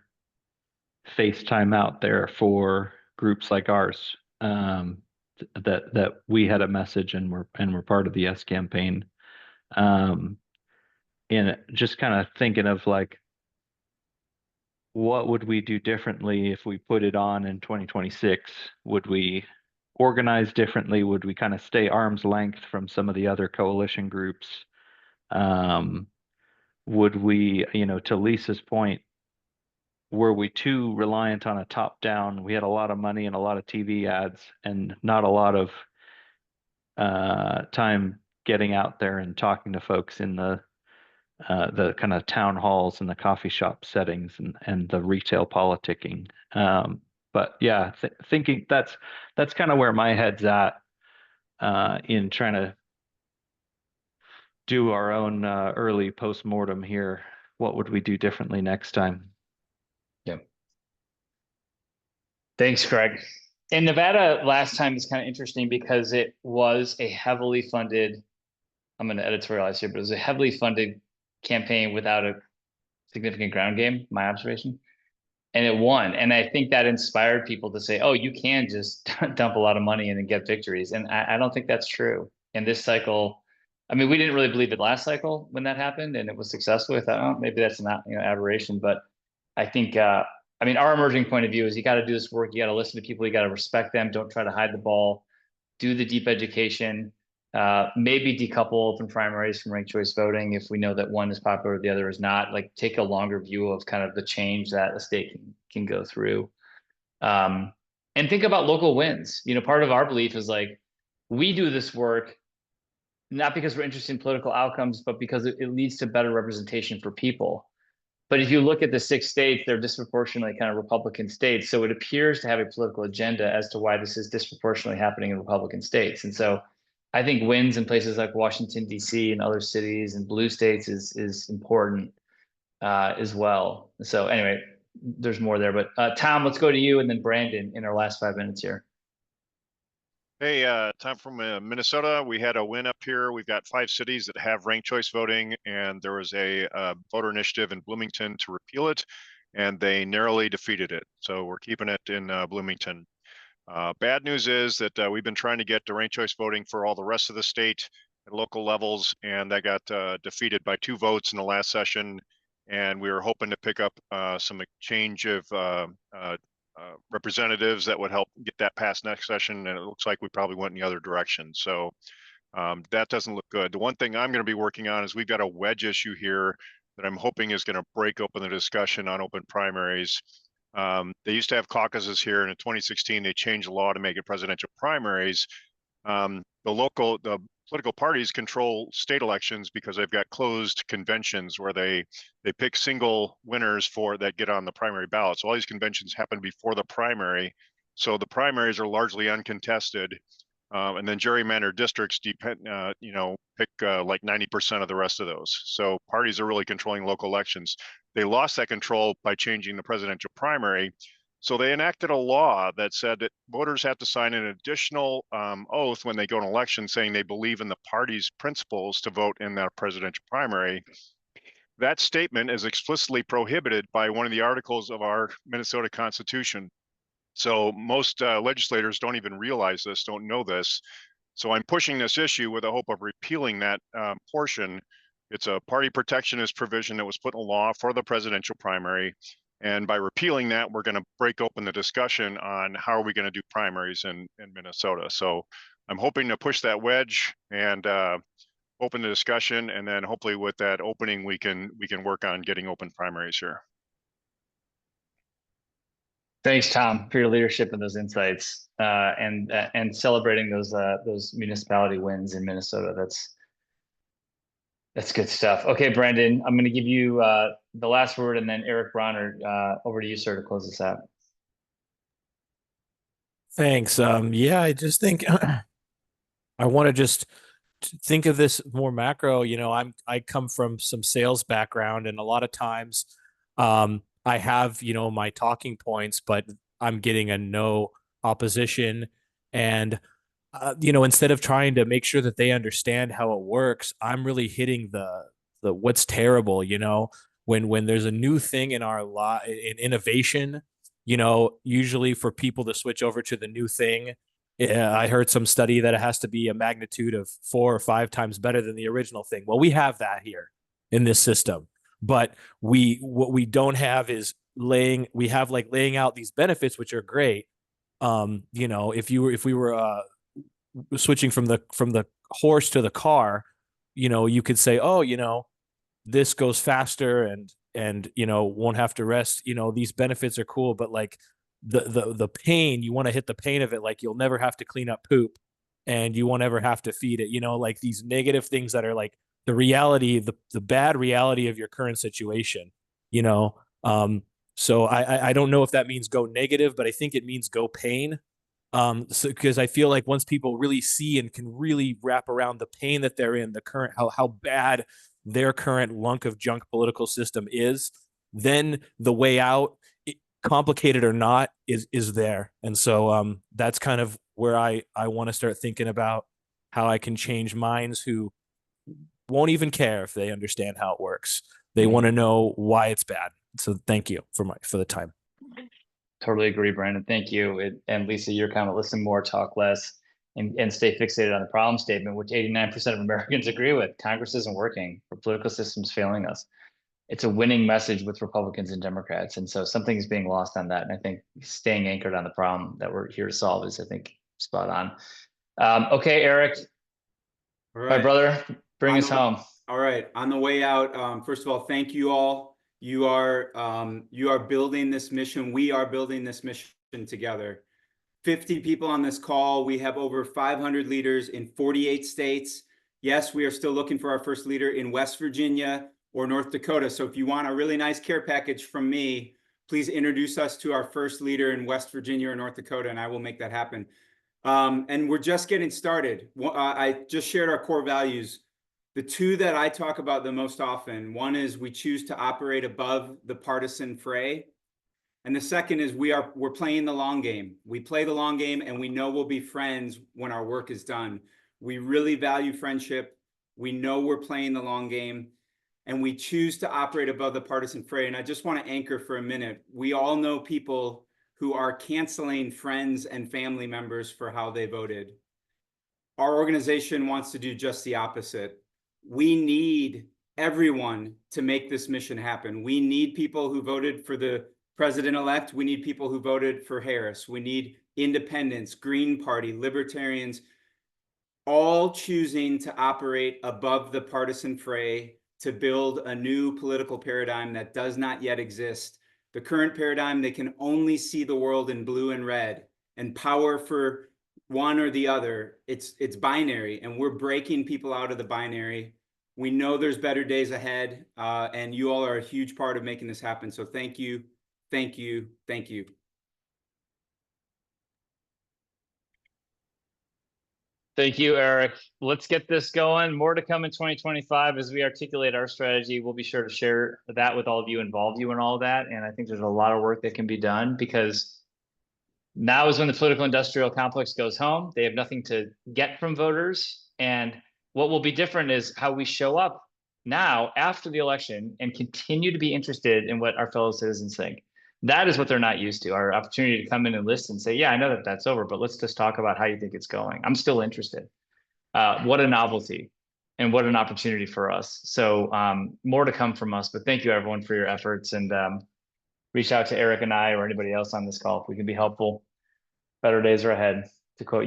face time out there for groups like ours, that we had a message and we're part of the Yes campaign. And just kind of thinking of like, what would we do differently if we put it on in 2026? Would we organize differently? Would we kind of stay arm's length from some of the other coalition groups? Would we, to Lisa's point, were we too reliant on a top down? We had a lot of money and a lot of TV ads and not a lot of time getting out there and talking to folks in the kind of town halls and the coffee shop settings and the retail politicking. But yeah, thinking that's kind of where my head's at in trying to do our own early post-mortem here. What would we do differently next time? Yeah. Thanks, Craig. In Nevada, last time is kind of interesting because it was a heavily funded, I'm going to editorialize here, but it was a heavily funded campaign without a significant ground game, my observation. And it won. And I think that inspired people to say, oh, you can just dump a lot of money in and get victories. And I don't think that's true. In this cycle, I mean, we didn't really believe it last cycle when that happened and it was successful. I thought, oh, maybe that's not, aberration. But I think, our emerging point of view is you got to do this work. You got to listen to people. You got to respect them. Don't try to hide the ball. Do the deep education. Maybe decouple open primaries from ranked choice voting if we know that one is popular, the other is not. Like take a longer view of kind of the change that a state can go through. And think about local wins. Part of our belief is like we do this work not because we're interested in political outcomes, but because it leads to better representation for people. But if you look at the 6 states, they're disproportionately kind of Republican states. So it appears to have a political agenda as to why this is disproportionately happening in Republican states. And so I think wins in places like Washington, D.C. and other cities and blue states is important as well. So anyway, there's more there. But Tom, let's go to you and then Brandon in our last 5 minutes here. Hey, Tom from Minnesota. We had a win up here. We've got 5 cities that have ranked choice voting, and there was a voter initiative in Bloomington to repeal it, and they narrowly defeated it. So we're keeping it in Bloomington. Bad news is that we've been trying to get to ranked choice voting for all the rest of the state at local levels, and that got defeated by 2 votes in the last session. And we were hoping to pick up some exchange of representatives that would help get that passed next session, and it looks like we probably went in the other direction. So that doesn't look good. The one thing I'm going to be working on is we've got a wedge issue here that I'm hoping is going to break open the discussion on open primaries. They used to have caucuses here, and in 2016 they changed the law to make it presidential primaries. The political parties control state elections because they've got closed conventions where they pick single winners that get on the primary ballot. So all these conventions happen before the primary. So the primaries are largely uncontested. And then gerrymandered districts pick like 90% of the rest of those. So parties are really controlling local elections. They lost that control by changing the presidential primary. So they enacted a law that said that voters have to sign an additional oath when they go to an election saying they believe in the party's principles to vote in that presidential primary. That statement is explicitly prohibited by one of the articles of our Minnesota Constitution. So most legislators don't even realize this, don't know this. So I'm pushing this issue with the hope of repealing that portion. It's a party protectionist provision that was put in law for the presidential primary. And by repealing that, we're going to break open the discussion on how are we going to do primaries in Minnesota. So I'm hoping to push that wedge and open the discussion. And then hopefully with that opening, we can work on getting open primaries here. Thanks, Tom, for your leadership and those insights and celebrating those municipality wins in Minnesota. That's good stuff. Okay, Brandon, I'm going to give you the last word, and then Eric Bronner, over to you, sir, to close this out. Thanks. Yeah, I just think I want to just think of this more macro. I come from some sales background, and a lot of times I have, my talking points, but I'm getting a no opposition. And instead of trying to make sure that they understand how it works, I'm really hitting the what's terrible, when there's a new thing in our in innovation, usually for people to switch over to the new thing, I heard some study that it has to be a magnitude of 4 or 5 times better than the original thing. Well, we have that here in this system, but what we don't have is laying out these benefits, which are great. You know, if we were switching from the horse to the car, you know, you could say, oh, you know, this goes faster and you know, won't have to rest. You know, these benefits are cool, but like the pain, you want to hit the pain of it. Like you'll never have to clean up poop and you won't ever have to feed it. You know, like these negative things that are like the reality, the bad reality of your current situation, you know? So I don't know if that means go negative, but I think it means go pain. So because I feel like once people really see and can really wrap around the pain that they're in, the current how bad their current lunk of junk political system is, then the way out, complicated or not, is there. And so that's kind of where I want to start thinking about how I can change minds who won't even care if they understand how it works. They want to know why it's bad. So thank you for the time. Totally agree, Brandon. Thank you. And Lisa, you're kind of listen more, talk less, and stay fixated on the problem statement, which 89% of Americans agree with. Congress isn't working. Our political system's failing us. It's a winning message with Republicans and Democrats. And so something is being lost on that. And I think staying anchored on the problem that we're here to solve is, I think, spot on. Okay, Eric, my brother, bring us home. All right. On the way out, first of all, thank you all. You are building this mission. We are building this mission together. 50 people on this call. We have over 500 leaders in 48 states. Yes, we are still looking for our first leader in West Virginia or North Dakota. So if you want a really nice care package from me, please introduce us to our first leader in West Virginia or North Dakota, and I will make that happen. And we're just getting started. I just shared our core values. The two that I talk about the most often, one is we choose to operate above the partisan fray. And the second is we're playing the long game. We play the long game and we know we'll be friends when our work is done. We really value friendship. We know we're playing the long game and we choose to operate above the partisan fray. And I just want to anchor for a minute. We all know people who are canceling friends and family members for how they voted. Our organization wants to do just the opposite. We need everyone to make this mission happen. We need people who voted for the president-elect. We need people who voted for Harris. We need independents, Green Party, libertarians, all choosing to operate above the partisan fray to build a new political paradigm that does not yet exist. The current paradigm, they can only see the world in blue and red, and power for one or the other. It's binary, and we're breaking people out of the binary. We know there's better days ahead, and you all are a huge part of making this happen. So thank you, thank you, thank you. Thank you, Eric. Let's get this going. More to come in 2025 as we articulate our strategy. We'll be sure to share that with all of you, involve you in all of that. And I think there's a lot of work that can be done because now is when the political industrial complex goes home. They have nothing to get from voters. And what will be different is how we show up now after the election and continue to be interested in what our fellow citizens think. That is what they're not used to, our opportunity to come in and listen and say, yeah, I know that that's over, but let's just talk about how you think it's going. I'm still interested. What a novelty and what an opportunity for us. So more to come from us, but thank you everyone for your efforts, and reach out to Eric and I or anybody else on this call if we can be helpful. Better days are ahead, to quote